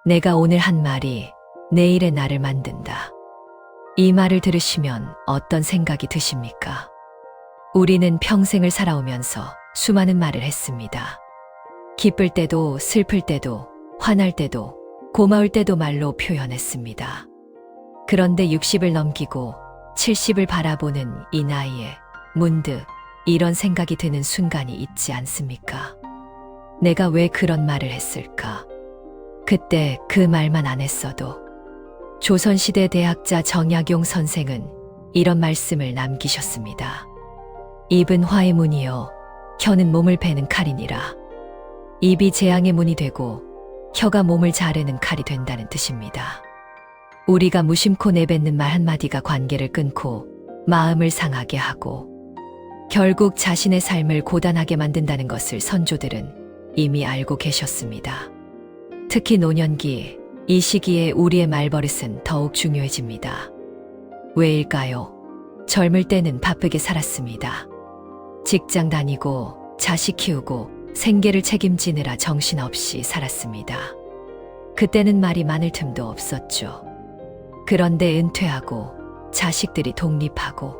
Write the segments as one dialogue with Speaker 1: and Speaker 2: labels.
Speaker 1: 내가 오늘 한 말이 내일의 나를 만든다. 이 말을 들으시면 어떤 생각이 드십니까? 우리는 평생을 살아오면서 수많은 말을 했습니다. 기쁠 때도 슬플 때도 화날 때도 고마울 때도 말로 표현했습니다. 그런데 60을 넘기고 70을 바라보는 이 나이에 문득 이런 생각이 드는 순간이 있지 않습니까? 내가 왜 그런 말을 했을까? 그때 그 말만 안 했어도 조선시대 대학자 정약용 선생은 이런 말씀을 남기셨습니다. 입은 화의 문이요 혀는 몸을 베는 칼이니라. 입이 재앙의 문이 되고 혀가 몸을 자르는 칼이 된다는 뜻입니다. 우리가 무심코 내뱉는 말 한마디가 관계를 끊고 마음을 상하게 하고 결국 자신의 삶을 고단하게 만든다는 것을 선조들은 이미 알고 계셨습니다. 특히 노년기, 이 시기에 우리의 말버릇은 더욱 중요해집니다. 왜일까요? 젊을 때는 바쁘게 살았습니다. 직장 다니고 자식 키우고 생계를 책임지느라 정신없이 살았습니다. 그때는 말이 많을 틈도 없었죠. 그런데 은퇴하고 자식들이 독립하고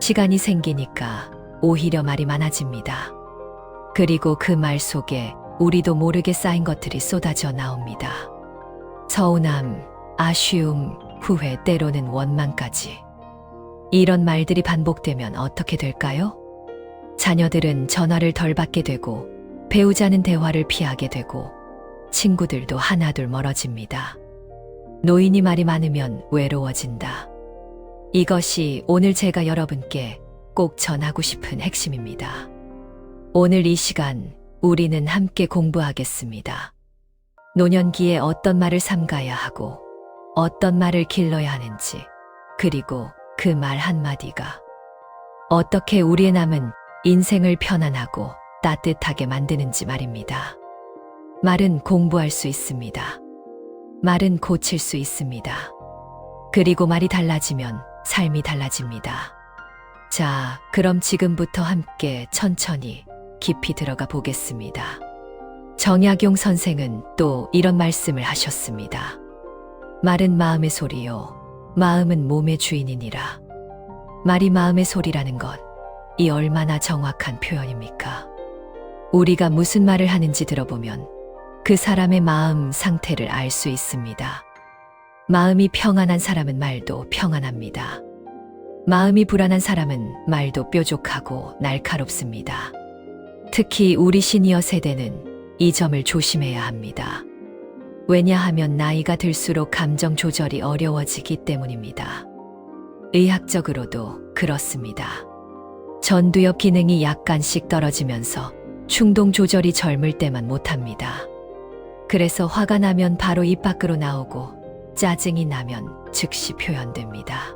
Speaker 1: 시간이 생기니까 오히려 말이 많아집니다. 그리고 그 말 속에 우리도 모르게 쌓인 것들이 쏟아져 나옵니다. 서운함, 아쉬움, 후회, 때로는 원망까지. 이런 말들이 반복되면 어떻게 될까요? 자녀들은 전화를 덜 받게 되고 배우자는 대화를 피하게 되고 친구들도 하나둘 멀어집니다. 노인이 말이 많으면 외로워진다. 이것이 오늘 제가 여러분께 꼭 전하고 싶은 핵심입니다. 오늘 이 시간 우리는 함께 공부하겠습니다. 노년기에 어떤 말을 삼가야 하고 어떤 말을 길러야 하는지, 그리고 그 말 한마디가 어떻게 우리의 남은 인생을 편안하고 따뜻하게 만드는지 말입니다. 말은 공부할 수 있습니다. 말은 고칠 수 있습니다. 그리고 말이 달라지면 삶이 달라집니다. 자, 그럼 지금부터 함께 천천히 깊이 들어가 보겠습니다. 정약용 선생은 또 이런 말씀을 하셨습니다. 말은 마음의 소리요, 마음은 몸의 주인이니라. 말이 마음의 소리라는 것, 이 얼마나 정확한 표현입니까? 우리가 무슨 말을 하는지 들어보면 그 사람의 마음 상태를 알 수 있습니다. 마음이 평안한 사람은 말도 평안합니다. 마음이 불안한 사람은 말도 뾰족하고 날카롭습니다. 특히 우리 시니어 세대는 이 점을 조심해야 합니다. 왜냐하면 나이가 들수록 감정 조절이 어려워지기 때문입니다. 의학적으로도 그렇습니다. 전두엽 기능이 약간씩 떨어지면서 충동 조절이 젊을 때만 못합니다. 그래서 화가 나면 바로 입 밖으로 나오고 짜증이 나면 즉시 표현됩니다.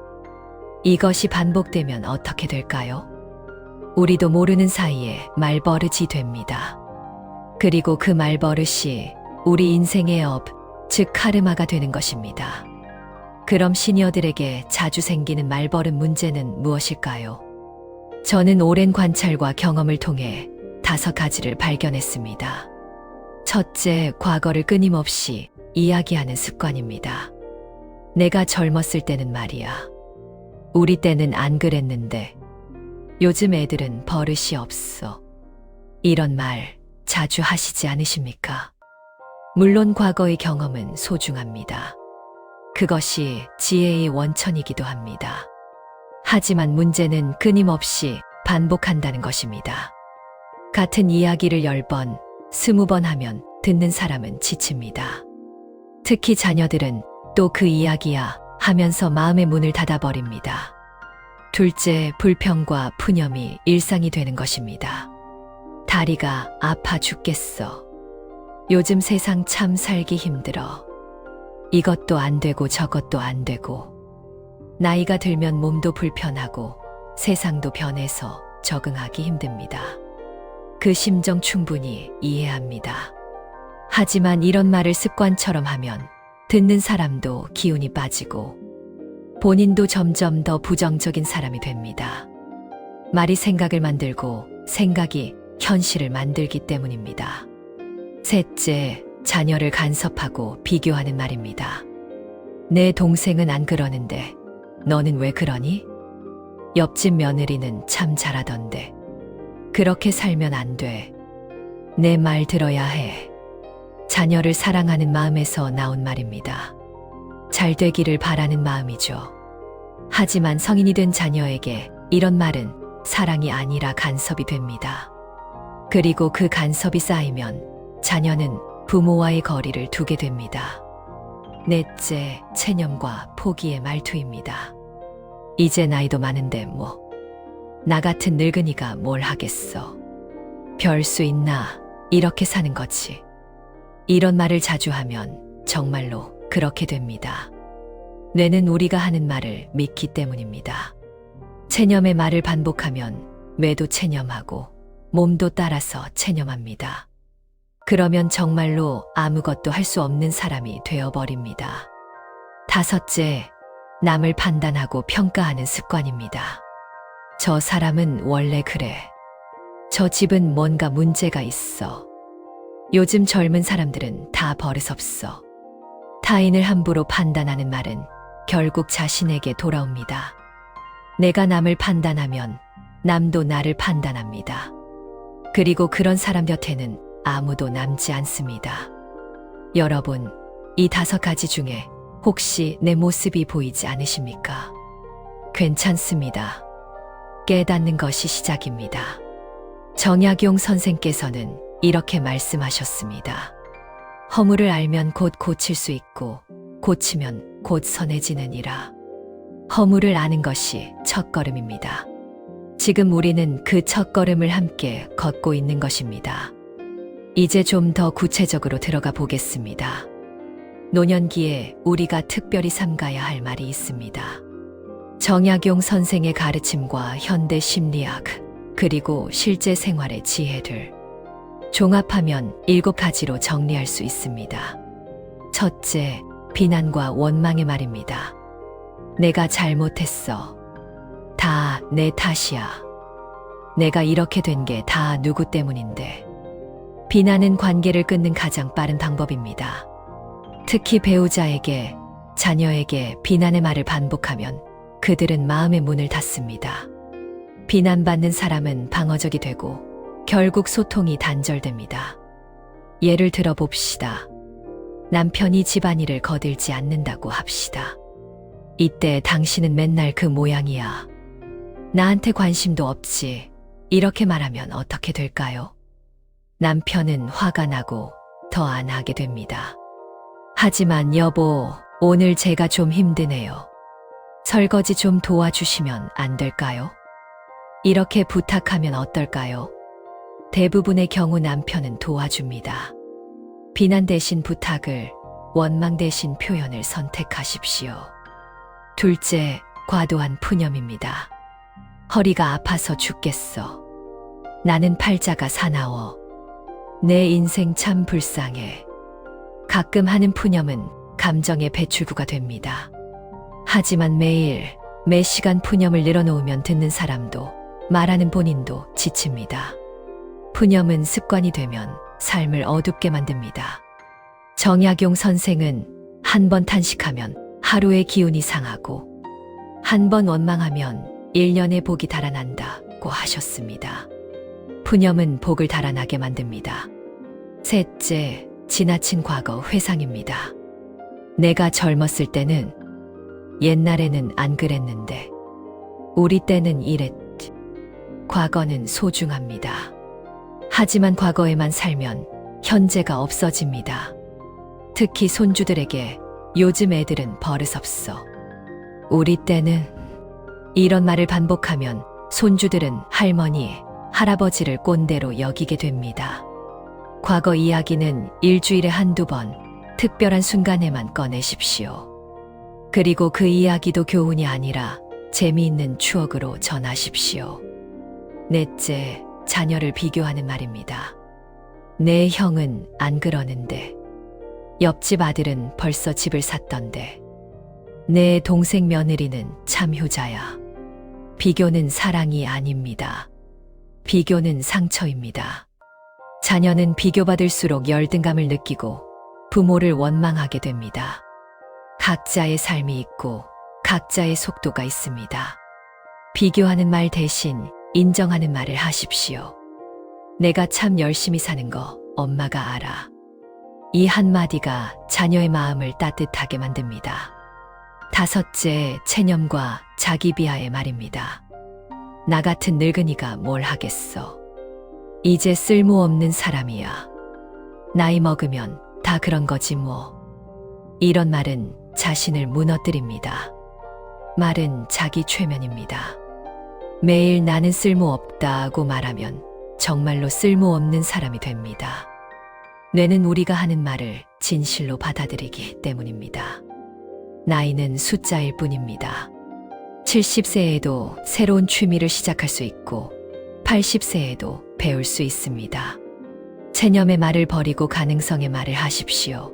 Speaker 1: 이것이 반복되면 어떻게 될까요? 우리도 모르는 사이에 말버릇이 됩니다. 그리고 그 말버릇이 우리 인생의 업, 즉 카르마가 되는 것입니다. 그럼 시니어들에게 자주 생기는 말버릇 문제는 무엇일까요? 저는 오랜 관찰과 경험을 통해 5가지를 발견했습니다. 첫째, 과거를 끊임없이 이야기하는 습관입니다. 내가 젊었을 때는 말이야. 우리 때는 안 그랬는데. 요즘 애들은 버릇이 없어. 이런 말 자주 하시지 않으십니까? 물론 과거의 경험은 소중합니다. 그것이 지혜의 원천이기도 합니다. 하지만 문제는 끊임없이 반복한다는 것입니다. 같은 이야기를 10번, 20번 하면 듣는 사람은 지칩니다. 특히 자녀들은 또 그 이야기야 하면서 마음의 문을 닫아버립니다. 둘째, 불평과 푸념이 일상이 되는 것입니다. 다리가 아파 죽겠어. 요즘 세상 참 살기 힘들어. 이것도 안 되고 저것도 안 되고. 나이가 들면 몸도 불편하고 세상도 변해서 적응하기 힘듭니다. 그 심정 충분히 이해합니다. 하지만 이런 말을 습관처럼 하면 듣는 사람도 기운이 빠지고 본인도 점점 더 부정적인 사람이 됩니다. 말이 생각을 만들고 생각이 현실을 만들기 때문입니다. 셋째, 자녀를 간섭하고 비교하는 말입니다. 내 동생은 안 그러는데 너는 왜 그러니? 옆집 며느리는 참 잘하던데. 그렇게 살면 안 돼. 내 말 들어야 해. 자녀를 사랑하는 마음에서 나온 말입니다. 잘 되기를 바라는 마음이죠. 하지만 성인이 된 자녀에게 이런 말은 사랑이 아니라 간섭이 됩니다. 그리고 그 간섭이 쌓이면 자녀는 부모와의 거리를 두게 됩니다. 넷째, 체념과 포기의 말투입니다. 이제 나이도 많은데 뭐. 나 같은 늙은이가 뭘 하겠어. 별 수 있나. 이렇게 사는 거지. 이런 말을 자주 하면 정말로 그렇게 됩니다. 뇌는 우리가 하는 말을 믿기 때문입니다. 체념의 말을 반복하면 뇌도 체념하고 몸도 따라서 체념합니다. 그러면 정말로 아무것도 할 수 없는 사람이 되어버립니다. 다섯째, 남을 판단하고 평가하는 습관입니다. 저 사람은 원래 그래. 저 집은 뭔가 문제가 있어. 요즘 젊은 사람들은 다 버릇없어. 타인을 함부로 판단하는 말은 결국 자신에게 돌아옵니다. 내가 남을 판단하면 남도 나를 판단합니다. 그리고 그런 사람 곁에는 아무도 남지 않습니다. 여러분, 이 5가지 중에 혹시 내 모습이 보이지 않으십니까? 괜찮습니다. 깨닫는 것이 시작입니다. 정약용 선생께서는 이렇게 말씀하셨습니다. 허물을 알면 곧 고칠 수 있고 고치면 곧 선해지느니라. 허물을 아는 것이 첫걸음입니다. 지금 우리는 그 첫걸음을 함께 걷고 있는 것입니다. 이제 좀 더 구체적으로 들어가 보겠습니다. 노년기에 우리가 특별히 삼가야 할 말이 있습니다. 정약용 선생의 가르침과 현대 심리학, 그리고 실제 생활의 지혜들. 종합하면 7가지로 정리할 수 있습니다. 첫째, 비난과 원망의 말입니다. 내가 잘못했어. 다 내 탓이야. 내가 이렇게 된 게 다 누구 때문인데. 비난은 관계를 끊는 가장 빠른 방법입니다. 특히 배우자에게, 자녀에게 비난의 말을 반복하면 그들은 마음의 문을 닫습니다. 비난받는 사람은 방어적이 되고 결국 소통이 단절됩니다. 예를 들어 봅시다. 남편이 집안일을 거들지 않는다고 합시다. 이때 당신은 맨날 그 모양이야. 나한테 관심도 없지. 이렇게 말하면 어떻게 될까요? 남편은 화가 나고 더 안 하게 됩니다. 하지만 여보, 오늘 제가 좀 힘드네요. 설거지 좀 도와주시면 안 될까요? 이렇게 부탁하면 어떨까요? 대부분의 경우 남편은 도와줍니다. 비난 대신 부탁을, 원망 대신 표현을 선택하십시오. 둘째, 과도한 푸념입니다. 허리가 아파서 죽겠어. 나는 팔자가 사나워. 내 인생 참 불쌍해. 가끔 하는 푸념은 감정의 배출구가 됩니다. 하지만 매일, 매 시간 푸념을 늘어놓으면 듣는 사람도, 말하는 본인도 지칩니다. 푸념은 습관이 되면 삶을 어둡게 만듭니다. 정약용 선생은 한 번 탄식하면 하루의 기운이 상하고, 한 번 원망하면 1년의 복이 달아난다고 하셨습니다. 푸념은 복을 달아나게 만듭니다. 셋째, 지나친 과거 회상입니다. 내가 젊었을 때는, 옛날에는 안 그랬는데, 우리 때는 이랬지. 과거는 소중합니다. 하지만 과거에만 살면 현재가 없어집니다. 특히 손주들에게 요즘 애들은 버릇없어. 우리 때는, 이런 말을 반복하면 손주들은 할머니, 할아버지를 꼰대로 여기게 됩니다. 과거 이야기는 일주일에 한두 번, 특별한 순간에만 꺼내십시오. 그리고 그 이야기도 교훈이 아니라 재미있는 추억으로 전하십시오. 넷째, 자녀를 비교하는 말입니다. 내 형은 안 그러는데, 옆집 아들은 벌써 집을 샀던데, 내 동생 며느리는 참 효자야. 비교는 사랑이 아닙니다. 비교는 상처입니다. 자녀는 비교받을수록 열등감을 느끼고 부모를 원망하게 됩니다. 각자의 삶이 있고 각자의 속도가 있습니다. 비교하는 말 대신 인정하는 말을 하십시오. 내가 참 열심히 사는 거 엄마가 알아. 이 한마디가 자녀의 마음을 따뜻하게 만듭니다. 다섯째, 체념과 자기 비하의 말입니다. 나 같은 늙은이가 뭘 하겠어. 이제 쓸모없는 사람이야. 나이 먹으면 다 그런 거지 뭐. 이런 말은 자신을 무너뜨립니다. 말은 자기 최면입니다. 매일 나는 쓸모없다고 말하면 정말로 쓸모없는 사람이 됩니다. 뇌는 우리가 하는 말을 진실로 받아들이기 때문입니다. 나이는 숫자일 뿐입니다. 70세에도 새로운 취미를 시작할 수 있고 80세에도 배울 수 있습니다. 체념의 말을 버리고 가능성의 말을 하십시오.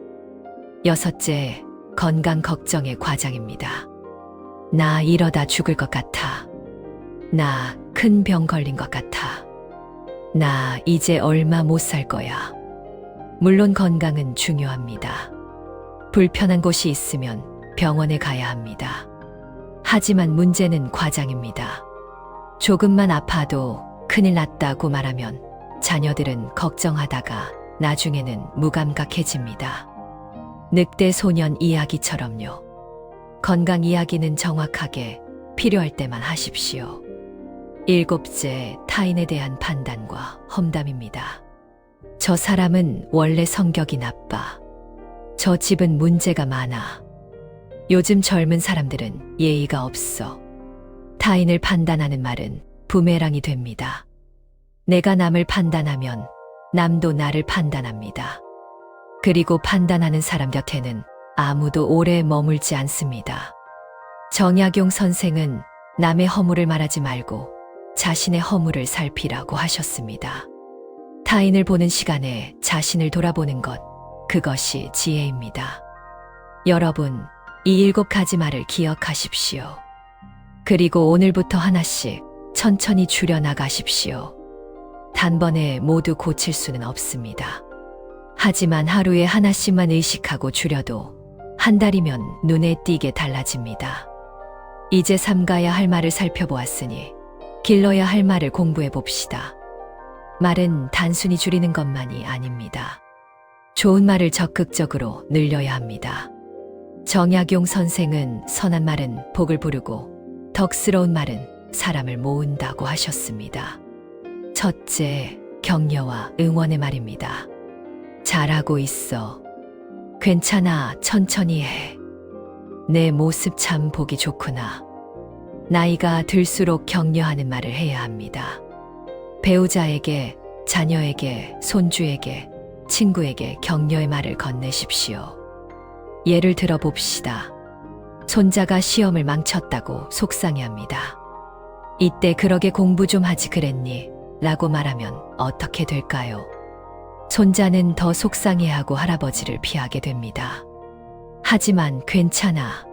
Speaker 1: 여섯째, 건강 걱정의 과장입니다. 나 이러다 죽을 것 같아. 나 큰 병 걸린 것 같아. 나 이제 얼마 못 살 거야. 물론 건강은 중요합니다. 불편한 곳이 있으면 병원에 가야 합니다. 하지만 문제는 과장입니다. 조금만 아파도 큰일 났다고 말하면 자녀들은 걱정하다가 나중에는 무감각해집니다. 늑대 소년 이야기처럼요. 건강 이야기는 정확하게 필요할 때만 하십시오. 일곱째, 타인에 대한 판단과 험담입니다. 저 사람은 원래 성격이 나빠. 저 집은 문제가 많아. 요즘 젊은 사람들은 예의가 없어. 타인을 판단하는 말은 부메랑이 됩니다. 내가 남을 판단하면 남도 나를 판단합니다. 그리고 판단하는 사람 곁에는 아무도 오래 머물지 않습니다. 정약용 선생은 남의 허물을 말하지 말고 자신의 허물을 살피라고 하셨습니다. 타인을 보는 시간에 자신을 돌아보는 것, 그것이 지혜입니다. 여러분, 이 7가지 말을 기억하십시오. 그리고 오늘부터 하나씩 천천히 줄여나가십시오. 단번에 모두 고칠 수는 없습니다. 하지만 하루에 하나씩만 의식하고 줄여도 한 달이면 눈에 띄게 달라집니다. 이제 삼가야 할 말을 살펴보았으니 길러야 할 말을 공부해 봅시다. 말은 단순히 줄이는 것만이 아닙니다. 좋은 말을 적극적으로 늘려야 합니다. 정약용 선생은 선한 말은 복을 부르고 덕스러운 말은 사람을 모은다고 하셨습니다. 첫째, 격려와 응원의 말입니다. 잘하고 있어. 괜찮아, 천천히 해. 내 모습 참 보기 좋구나. 나이가 들수록 격려하는 말을 해야 합니다. 배우자에게, 자녀에게, 손주에게, 친구에게 격려의 말을 건네십시오. 예를 들어 봅시다. 손자가 시험을 망쳤다고 속상해합니다. 이때 그러게 공부 좀 하지 그랬니? 라고 말하면 어떻게 될까요? 손자는 더 속상해하고 할아버지를 피하게 됩니다. 하지만 괜찮아.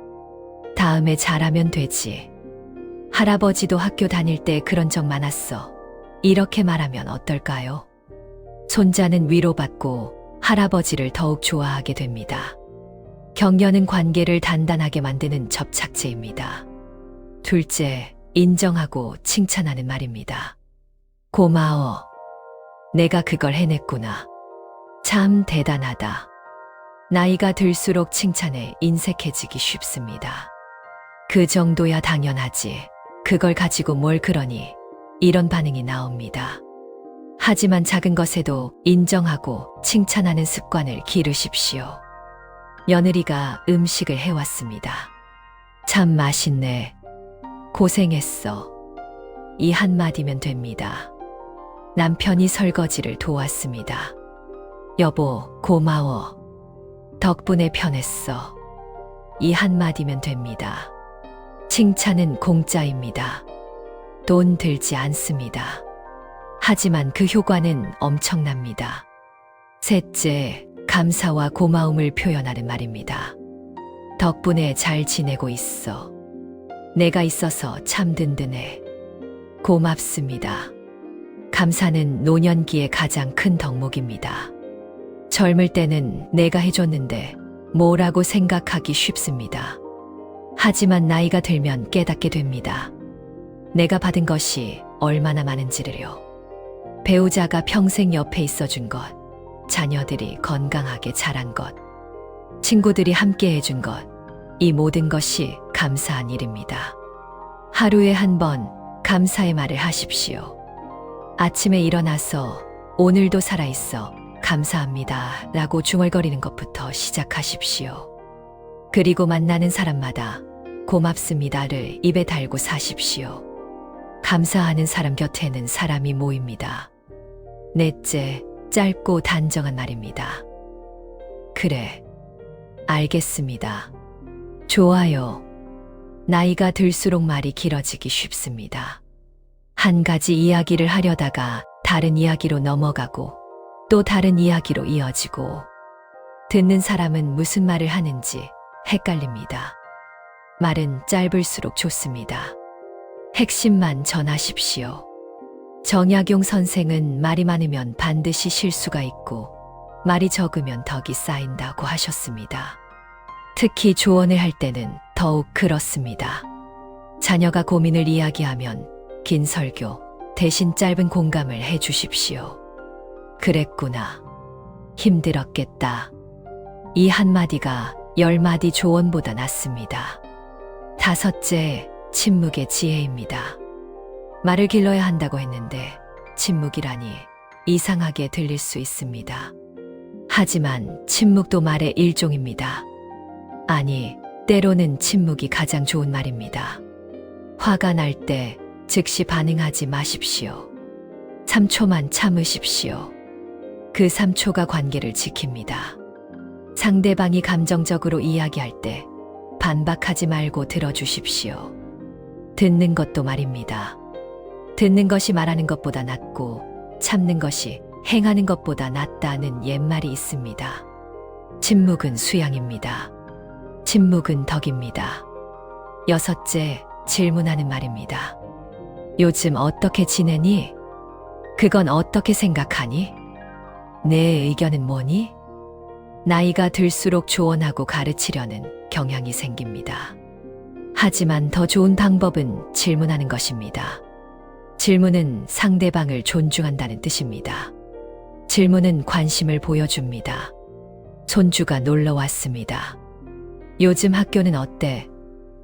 Speaker 1: 다음에 잘하면 되지. 할아버지도 학교 다닐 때 그런 적 많았어. 이렇게 말하면 어떨까요? 손자는 위로받고 할아버지를 더욱 좋아하게 됩니다. 격려는 관계를 단단하게 만드는 접착제입니다. 둘째, 인정하고 칭찬하는 말입니다. 고마워. 내가 그걸 해냈구나. 참 대단하다. 나이가 들수록 칭찬에 인색해지기 쉽습니다. 그 정도야 당연하지. 그걸 가지고 뭘 그러니? 이런 반응이 나옵니다. 하지만 작은 것에도 인정하고 칭찬하는 습관을 기르십시오. 며느리가 음식을 해왔습니다. 참 맛있네. 고생했어. 이 한마디면 됩니다. 남편이 설거지를 도왔습니다. 여보, 고마워. 덕분에 편했어. 이 한마디면 됩니다. 칭찬은 공짜입니다. 돈 들지 않습니다. 하지만 그 효과는 엄청납니다. 셋째, 감사와 고마움을 표현하는 말입니다. 덕분에 잘 지내고 있어. 내가 있어서 참 든든해. 고맙습니다. 감사는 노년기의 가장 큰 덕목입니다. 젊을 때는 내가 해줬는데 뭐라고 생각하기 쉽습니다. 하지만 나이가 들면 깨닫게 됩니다. 내가 받은 것이 얼마나 많은지를요. 배우자가 평생 옆에 있어준 것, 자녀들이 건강하게 자란 것, 친구들이 함께 해준 것, 이 모든 것이 감사한 일입니다. 하루에 한 번 감사의 말을 하십시오. 아침에 일어나서 오늘도 살아있어 감사합니다 라고 중얼거리는 것부터 시작하십시오. 그리고 만나는 사람마다 고맙습니다를 입에 달고 사십시오. 감사하는 사람 곁에는 사람이 모입니다. 넷째, 짧고 단정한 말입니다. 그래, 알겠습니다. 좋아요. 나이가 들수록 말이 길어지기 쉽습니다. 한 가지 이야기를 하려다가 다른 이야기로 넘어가고 또 다른 이야기로 이어지고 듣는 사람은 무슨 말을 하는지 헷갈립니다. 말은 짧을수록 좋습니다. 핵심만 전하십시오. 정약용 선생은 말이 많으면 반드시 실수가 있고 말이 적으면 덕이 쌓인다고 하셨습니다. 특히 조언을 할 때는 더욱 그렇습니다. 자녀가 고민을 이야기하면 긴 설교 대신 짧은 공감을 해 주십시오. 그랬구나. 힘들었겠다. 이 한마디가 10마디 조언보다 낫습니다. 다섯째, 침묵의 지혜입니다. 말을 길러야 한다고 했는데 침묵이라니 이상하게 들릴 수 있습니다. 하지만 침묵도 말의 일종입니다. 아니, 때로는 침묵이 가장 좋은 말입니다. 화가 날 때 즉시 반응하지 마십시오. 3초만 참으십시오. 그 3초가 관계를 지킵니다. 상대방이 감정적으로 이야기할 때 반박하지 말고 들어주십시오. 듣는 것도 말입니다. 듣는 것이 말하는 것보다 낫고 참는 것이 행하는 것보다 낫다는 옛말이 있습니다. 침묵은 수양입니다. 침묵은 덕입니다. 여섯째, 질문하는 말입니다. 요즘 어떻게 지내니? 그건 어떻게 생각하니? 내 의견은 뭐니? 나이가 들수록 조언하고 가르치려는 경향이 생깁니다. 하지만 더 좋은 방법은 질문하는 것입니다. 질문은 상대방을 존중한다는 뜻입니다. 질문은 관심을 보여줍니다. 손주가 놀러 왔습니다. 요즘 학교는 어때?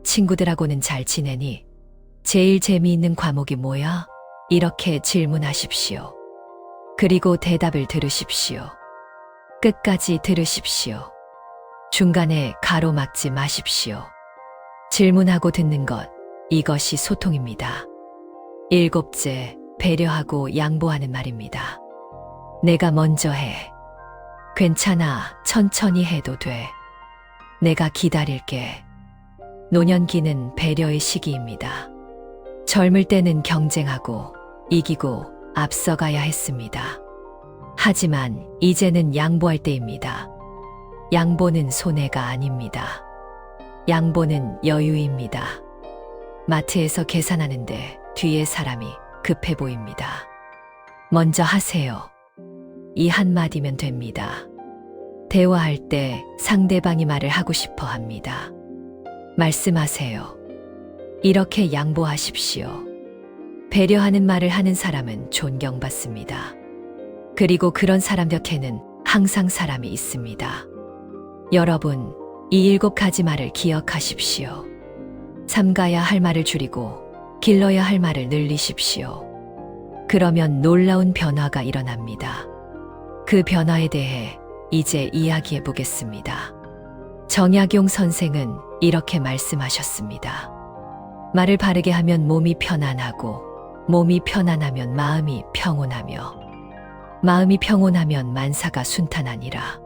Speaker 1: 친구들하고는 잘 지내니? 제일 재미있는 과목이 뭐야? 이렇게 질문하십시오. 그리고 대답을 들으십시오. 끝까지 들으십시오. 중간에 가로막지 마십시오. 질문하고 듣는 것, 이것이 소통입니다. 일곱째, 배려하고 양보하는 말입니다. 내가 먼저 해. 괜찮아, 천천히 해도 돼. 내가 기다릴게. 노년기는 배려의 시기입니다. 젊을 때는 경쟁하고 이기고 앞서가야 했습니다. 하지만 이제는 양보할 때입니다. 양보는 손해가 아닙니다. 양보는 여유입니다. 마트에서 계산하는데 뒤에 사람이 급해 보입니다. 먼저 하세요. 이 한마디면 됩니다. 대화할 때 상대방이 말을 하고 싶어 합니다. 말씀하세요. 이렇게 양보하십시오. 배려하는 말을 하는 사람은 존경받습니다. 그리고 그런 사람 곁에는 항상 사람이 있습니다. 여러분, 이 7가지 말을 기억하십시오. 삼가야 할 말을 줄이고 길러야 할 말을 늘리십시오. 그러면 놀라운 변화가 일어납니다. 그 변화에 대해 이제 이야기해 보겠습니다. 정약용 선생은 이렇게 말씀하셨습니다. 말을 바르게 하면 몸이 편안하고, 몸이 편안하면 마음이 평온하며, 마음이 평온하면 만사가 순탄하니라.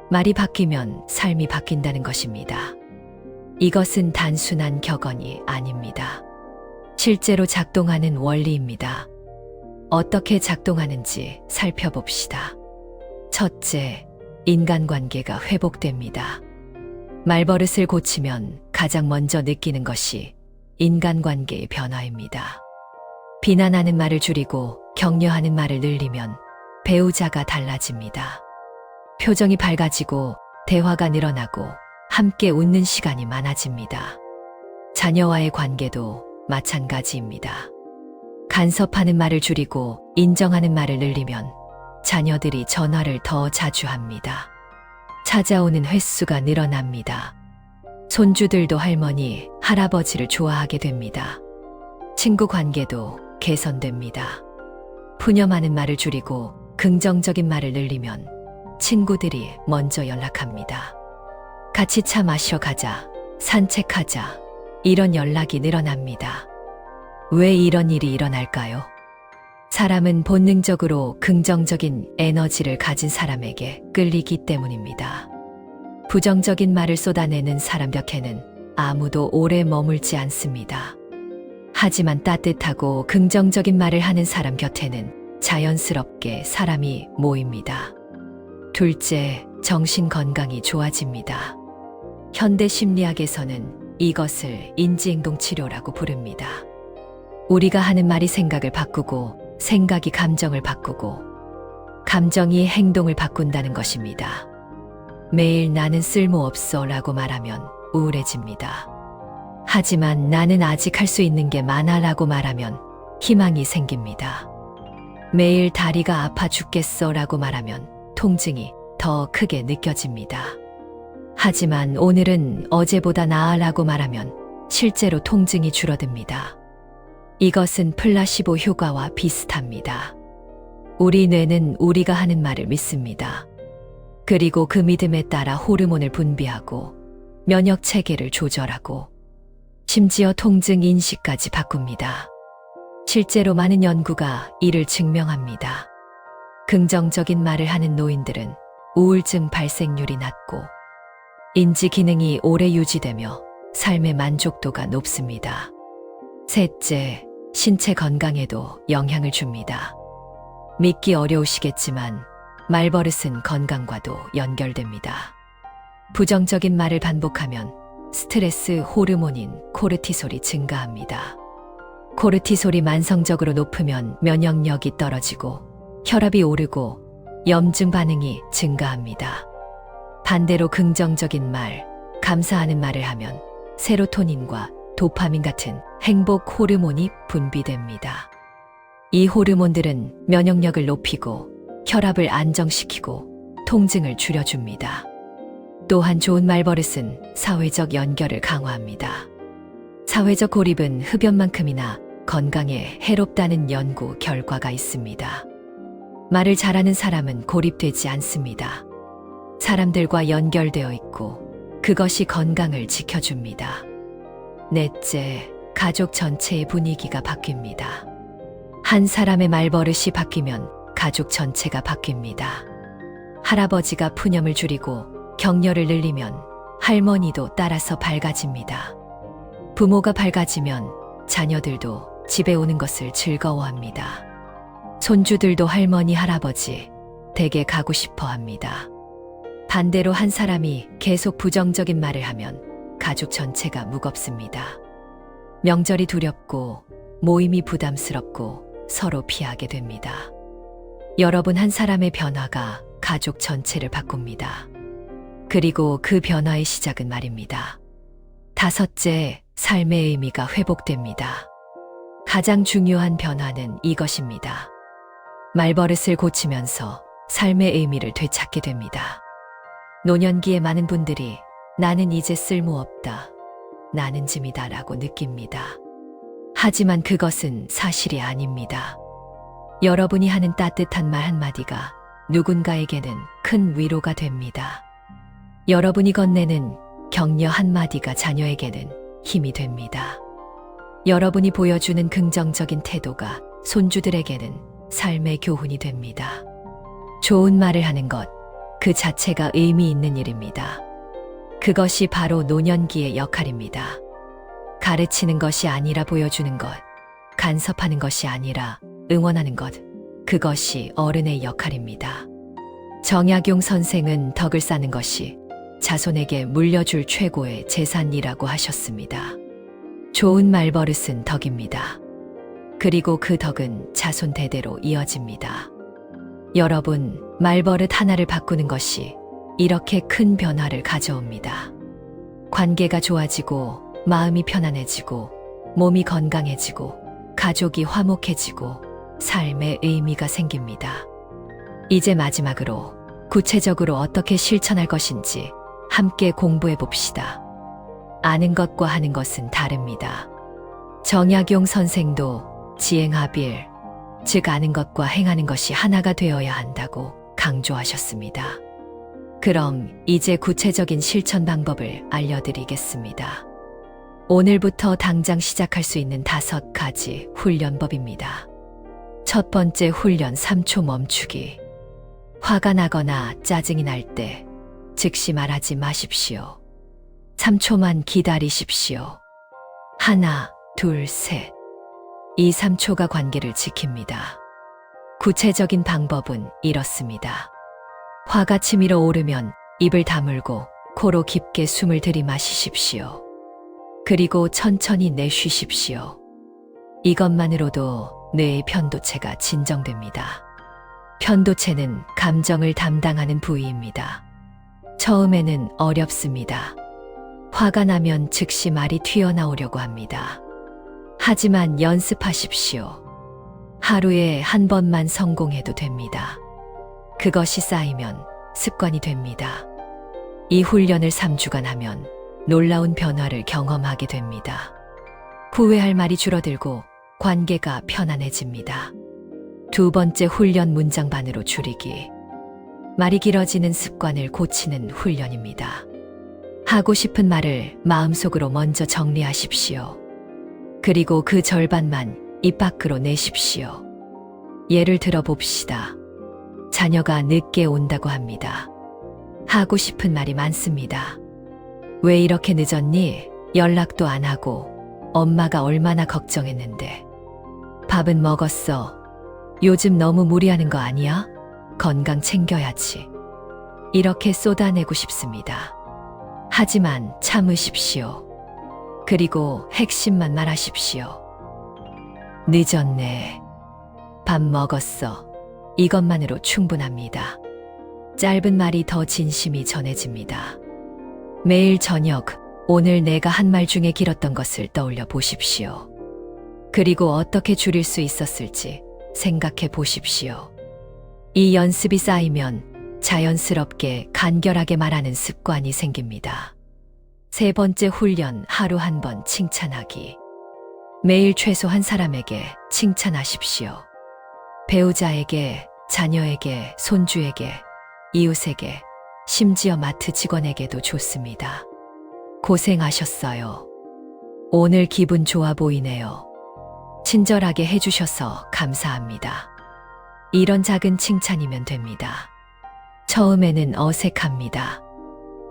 Speaker 1: 말이 바뀌면 삶이 바뀐다는 것입니다. 이것은 단순한 격언이 아닙니다. 실제로 작동하는 원리입니다. 어떻게 작동하는지 살펴봅시다. 첫째, 인간관계가 회복됩니다. 말버릇을 고치면 가장 먼저 느끼는 것이 인간관계의 변화입니다. 비난하는 말을 줄이고 격려하는 말을 늘리면 배우자가 달라집니다. 표정이 밝아지고 대화가 늘어나고 함께 웃는 시간이 많아집니다. 자녀와의 관계도 마찬가지입니다. 간섭하는 말을 줄이고 인정하는 말을 늘리면 자녀들이 전화를 더 자주 합니다. 찾아오는 횟수가 늘어납니다. 손주들도 할머니, 할아버지를 좋아하게 됩니다. 친구 관계도 개선됩니다. 푸념하는 말을 줄이고 긍정적인 말을 늘리면 친구들이 먼저 연락합니다. 같이 차 마셔 가자, 산책하자, 이런 연락이 늘어납니다. 왜 이런 일이 일어날까요? 사람은 본능적으로 긍정적인 에너지를 가진 사람에게 끌리기 때문입니다. 부정적인 말을 쏟아내는 사람 곁에는 아무도 오래 머물지 않습니다. 하지만 따뜻하고 긍정적인 말을 하는 사람 곁에는 자연스럽게 사람이 모입니다. 둘째, 정신 건강이 좋아집니다. 현대 심리학에서는 이것을 인지행동 치료라고 부릅니다. 우리가 하는 말이 생각을 바꾸고 생각이 감정을 바꾸고 감정이 행동을 바꾼다는 것입니다. 매일 나는 쓸모없어 라고 말하면 우울해집니다. 하지만 나는 아직 할 수 있는 게 많아 라고 말하면 희망이 생깁니다. 매일 다리가 아파 죽겠어 라고 말하면 통증이 더 크게 느껴집니다. 하지만 오늘은 어제보다 나아 라고 말하면 실제로 통증이 줄어듭니다. 이것은 플라시보 효과와 비슷합니다. 우리 뇌는 우리가 하는 말을 믿습니다. 그리고 그 믿음에 따라 호르몬을 분비하고 면역 체계를 조절하고 심지어 통증 인식까지 바꿉니다. 실제로 많은 연구가 이를 증명합니다. 긍정적인 말을 하는 노인들은 우울증 발생률이 낮고 인지 기능이 오래 유지되며 삶의 만족도가 높습니다. 셋째, 신체 건강에도 영향을 줍니다. 믿기 어려우시겠지만 말버릇은 건강과도 연결됩니다. 부정적인 말을 반복하면 스트레스 호르몬인 코르티솔이 증가합니다. 코르티솔이 만성적으로 높으면 면역력이 떨어지고 혈압이 오르고 염증 반응이 증가합니다. 반대로 긍정적인 말, 감사하는 말을 하면 세로토닌과 도파민 같은 행복 호르몬이 분비됩니다. 이 호르몬들은 면역력을 높이고 혈압을 안정시키고 통증을 줄여줍니다. 또한 좋은 말버릇은 사회적 연결을 강화합니다. 사회적 고립은 흡연만큼이나 건강에 해롭다는 연구 결과가 있습니다. 말을 잘하는 사람은 고립되지 않습니다. 사람들과 연결되어 있고 그것이 건강을 지켜줍니다. 넷째, 가족 전체의 분위기가 바뀝니다. 한 사람의 말버릇이 바뀌면 가족 전체가 바뀝니다. 할아버지가 푸념을 줄이고 격려를 늘리면 할머니도 따라서 밝아집니다. 부모가 밝아지면 자녀들도 집에 오는 것을 즐거워합니다. 손주들도 할머니, 할아버지 댁에 가고 싶어 합니다. 반대로 한 사람이 계속 부정적인 말을 하면 가족 전체가 무겁습니다. 명절이 두렵고 모임이 부담스럽고 서로 피하게 됩니다. 여러분, 한 사람의 변화가 가족 전체를 바꿉니다. 그리고 그 변화의 시작은 말입니다. 다섯째, 삶의 의미가 회복됩니다. 가장 중요한 변화는 이것입니다. 말버릇을 고치면서 삶의 의미를 되찾게 됩니다. 노년기에 많은 분들이 나는 이제 쓸모없다, 나는 짐이다 라고 느낍니다. 하지만 그것은 사실이 아닙니다. 여러분이 하는 따뜻한 말 한마디가 누군가에게는 큰 위로가 됩니다. 여러분이 건네는 격려 한마디가 자녀에게는 힘이 됩니다. 여러분이 보여주는 긍정적인 태도가 손주들에게는 삶의 교훈이 됩니다. 좋은 말을 하는 것, 그 자체가 의미 있는 일입니다. 그것이 바로 노년기의 역할입니다. 가르치는 것이 아니라 보여주는 것, 간섭하는 것이 아니라 응원하는 것, 그것이 어른의 역할입니다. 정약용 선생은 덕을 쌓는 것이 자손에게 물려줄 최고의 재산이라고 하셨습니다. 좋은 말버릇은 덕입니다. 그리고 그 덕은 자손 대대로 이어집니다. 여러분, 말버릇 하나를 바꾸는 것이 이렇게 큰 변화를 가져옵니다. 관계가 좋아지고 마음이 편안해지고 몸이 건강해지고 가족이 화목해지고 삶에 의미가 생깁니다. 이제 마지막으로 구체적으로 어떻게 실천할 것인지 함께 공부해 봅시다. 아는 것과 하는 것은 다릅니다. 정약용 선생도 지행합일, 즉 아는 것과 행하는 것이 하나가 되어야 한다고 강조하셨습니다. 그럼 이제 구체적인 실천 방법을 알려드리겠습니다. 오늘부터 당장 시작할 수 있는 5가지 훈련법입니다. 첫 번째 훈련 3초 멈추기. 화가 나거나 짜증이 날 때 즉시 말하지 마십시오. 3초만 기다리십시오. 하나, 둘, 셋. 이 3초가 관계를 지킵니다. 구체적인 방법은 이렇습니다. 화가 치밀어 오르면 입을 다물고 코로 깊게 숨을 들이마시십시오. 그리고 천천히 내쉬십시오. 이것만으로도 뇌의 편도체가 진정됩니다. 편도체는 감정을 담당하는 부위입니다. 처음에는 어렵습니다. 화가 나면 즉시 말이 튀어나오려고 합니다. 하지만 연습하십시오. 하루에 한 번만 성공해도 됩니다. 그것이 쌓이면 습관이 됩니다. 이 훈련을 3주간 하면 놀라운 변화를 경험하게 됩니다. 후회할 말이 줄어들고 관계가 편안해집니다. 두 번째 훈련 문장 반으로 줄이기. 말이 길어지는 습관을 고치는 훈련입니다. 하고 싶은 말을 마음속으로 먼저 정리하십시오. 그리고 그 절반만 입 밖으로 내십시오. 예를 들어 봅시다. 자녀가 늦게 온다고 합니다. 하고 싶은 말이 많습니다. 왜 이렇게 늦었니? 연락도 안 하고 엄마가 얼마나 걱정했는데. 밥은 먹었어. 요즘 너무 무리하는 거 아니야? 건강 챙겨야지. 이렇게 쏟아내고 싶습니다. 하지만 참으십시오. 그리고 핵심만 말하십시오. 늦었네. 밥 먹었어. 이것만으로 충분합니다. 짧은 말이 더 진심이 전해집니다. 매일 저녁, 오늘 내가 한 말 중에 길었던 것을 떠올려 보십시오. 그리고 어떻게 줄일 수 있었을지 생각해 보십시오. 이 연습이 쌓이면 자연스럽게 간결하게 말하는 습관이 생깁니다. 세 번째 훈련, 하루 한 번 칭찬하기. 매일 최소 한 사람에게 칭찬하십시오. 배우자에게, 자녀에게, 손주에게, 이웃에게, 심지어 마트 직원에게도 좋습니다. 고생하셨어요. 오늘 기분 좋아 보이네요. 친절하게 해주셔서 감사합니다. 이런 작은 칭찬이면 됩니다. 처음에는 어색합니다.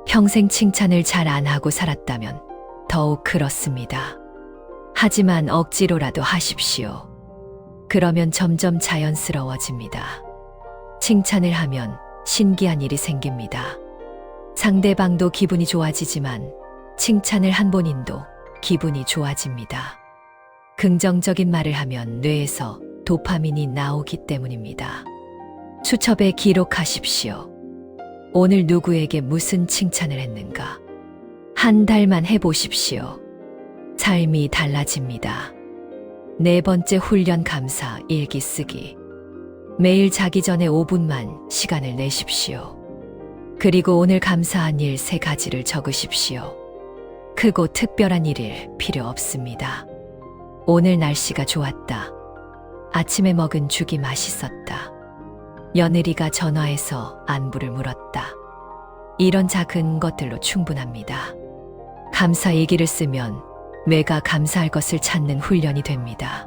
Speaker 1: 평생 칭찬을 잘 안 하고 살았다면 더욱 그렇습니다. 하지만 억지로라도 하십시오. 그러면 점점 자연스러워집니다. 칭찬을 하면 신기한 일이 생깁니다. 상대방도 기분이 좋아지지만 칭찬을 한 본인도 기분이 좋아집니다. 긍정적인 말을 하면 뇌에서 도파민이 나오기 때문입니다. 수첩에 기록하십시오. 오늘 누구에게 무슨 칭찬을 했는가? 한 달만 해보십시오. 삶이 달라집니다. 네 번째 훈련 감사 일기 쓰기. 매일 자기 전에 5분만 시간을 내십시오. 그리고 오늘 감사한 일 3가지를 적으십시오. 크고 특별한 일일 필요 없습니다. 오늘 날씨가 좋았다. 아침에 먹은 죽이 맛있었다. 며느리가 전화해서 안부를 물었다. 이런 작은 것들로 충분합니다. 감사 일기를 쓰면 뇌가 감사할 것을 찾는 훈련이 됩니다.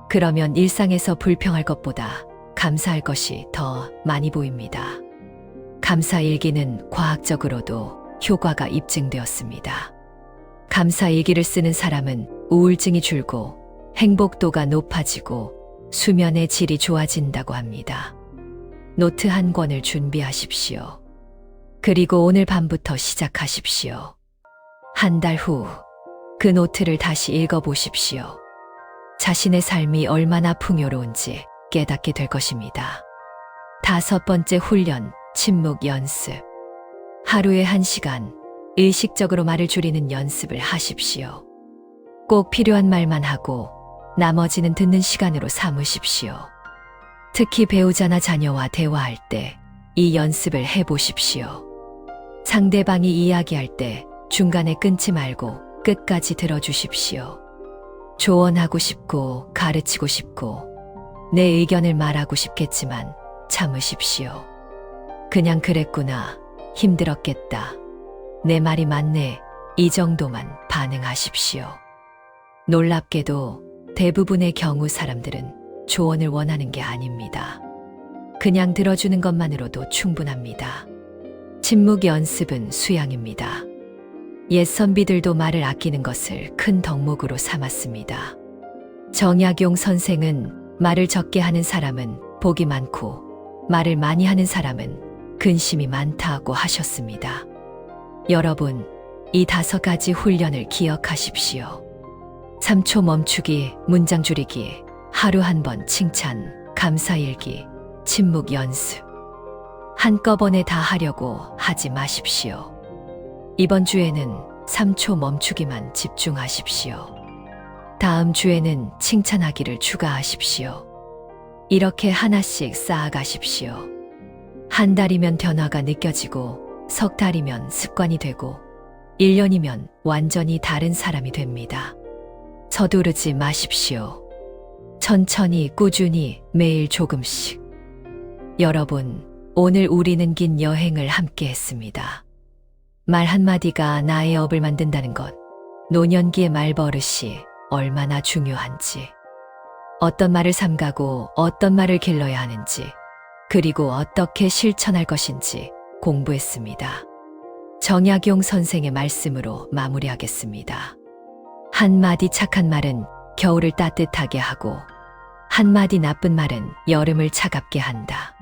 Speaker 1: 그러면 일상에서 불평할 것보다 감사할 것이 더 많이 보입니다. 감사 일기는 과학적으로도 효과가 입증되었습니다. 감사 일기를 쓰는 사람은 우울증이 줄고 행복도가 높아지고 수면의 질이 좋아진다고 합니다. 노트 한 권을 준비하십시오. 그리고 오늘 밤부터 시작하십시오. 한 달 후 그 노트를 다시 읽어보십시오. 자신의 삶이 얼마나 풍요로운지 깨닫게 될 것입니다. 5번째 훈련, 침묵 연습. 하루에 1시간, 의식적으로 말을 줄이는 연습을 하십시오. 꼭 필요한 말만 하고 나머지는 듣는 시간으로 삼으십시오. 특히 배우자나 자녀와 대화할 때 이 연습을 해보십시오. 상대방이 이야기할 때 중간에 끊지 말고 끝까지 들어주십시오. 조언하고 싶고 가르치고 싶고 내 의견을 말하고 싶겠지만 참으십시오. 그냥 그랬구나. 힘들었겠다. 내 말이 맞네. 이 정도만 반응하십시오. 놀랍게도 대부분의 경우 사람들은 조언을 원하는 게 아닙니다. 그냥 들어주는 것만으로도 충분합니다. 침묵 연습은 수양입니다. 옛 선비들도 말을 아끼는 것을 큰 덕목으로 삼았습니다. 정약용 선생은 말을 적게 하는 사람은 복이 많고 말을 많이 하는 사람은 근심이 많다고 하셨습니다. 여러분, 이 5가지 훈련을 기억하십시오. 3초 멈추기, 문장 줄이기, 하루 한 번 칭찬, 감사일기, 침묵 연습. 한꺼번에 다 하려고 하지 마십시오. 이번 주에는 3초 멈추기만 집중하십시오. 다음 주에는 칭찬하기를 추가하십시오. 이렇게 하나씩 쌓아가십시오. 한 달이면 변화가 느껴지고, 석 달이면 습관이 되고, 1년이면 완전히 다른 사람이 됩니다. 서두르지 마십시오. 천천히 꾸준히 매일 조금씩. 여러분, 오늘 우리는 긴 여행을 함께 했습니다. 말 한마디가 나의 업을 만든다는 것, 노년기의 말버릇이 얼마나 중요한지, 어떤 말을 삼가고 어떤 말을 길러야 하는지, 그리고 어떻게 실천할 것인지 공부했습니다. 정약용 선생의 말씀으로 마무리하겠습니다. 한마디 착한 말은 겨울을 따뜻하게 하고, 한마디 나쁜 말은 여름을 차갑게 한다.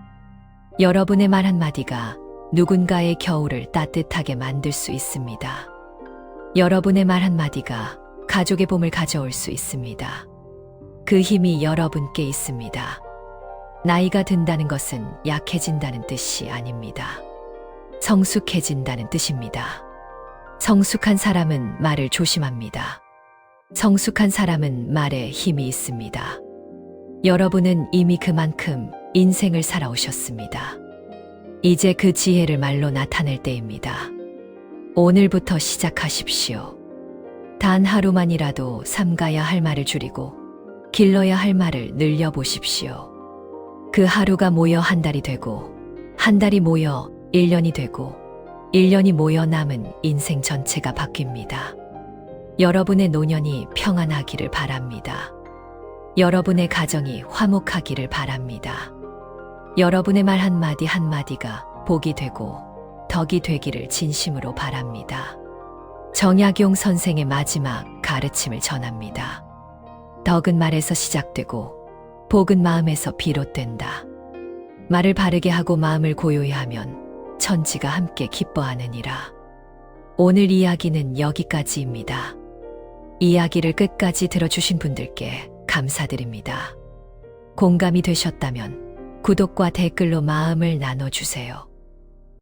Speaker 1: 여러분의 말 한마디가 누군가의 겨울을 따뜻하게 만들 수 있습니다. 여러분의 말 한마디가 가족의 봄을 가져올 수 있습니다. 그 힘이 여러분께 있습니다. 나이가 든다는 것은 약해진다는 뜻이 아닙니다. 성숙해진다는 뜻입니다. 성숙한 사람은 말을 조심합니다. 성숙한 사람은 말에 힘이 있습니다. 여러분은 이미 그만큼 인생을 살아오셨습니다. 이제 그 지혜를 말로 나타낼 때입니다. 오늘부터 시작하십시오. 단 하루만이라도 삼가야 할 말을 줄이고 길러야 할 말을 늘려보십시오. 그 하루가 모여 한 달이 되고, 한 달이 모여 1년이 되고, 1년이 모여 남은 인생 전체가 바뀝니다. 여러분의 노년이 평안하기를 바랍니다. 여러분의 가정이 화목하기를 바랍니다. 여러분의 말 한마디 한마디가 복이 되고 덕이 되기를 진심으로 바랍니다. 정약용 선생의 마지막 가르침을 전합니다. 덕은 말에서 시작되고 복은 마음에서 비롯된다. 말을 바르게 하고 마음을 고요히 하면 천지가 함께 기뻐하느니라. 오늘 이야기는 여기까지입니다. 이야기를 끝까지 들어주신 분들께 감사드립니다. 공감이 되셨다면 구독과 댓글로 마음을 나눠주세요.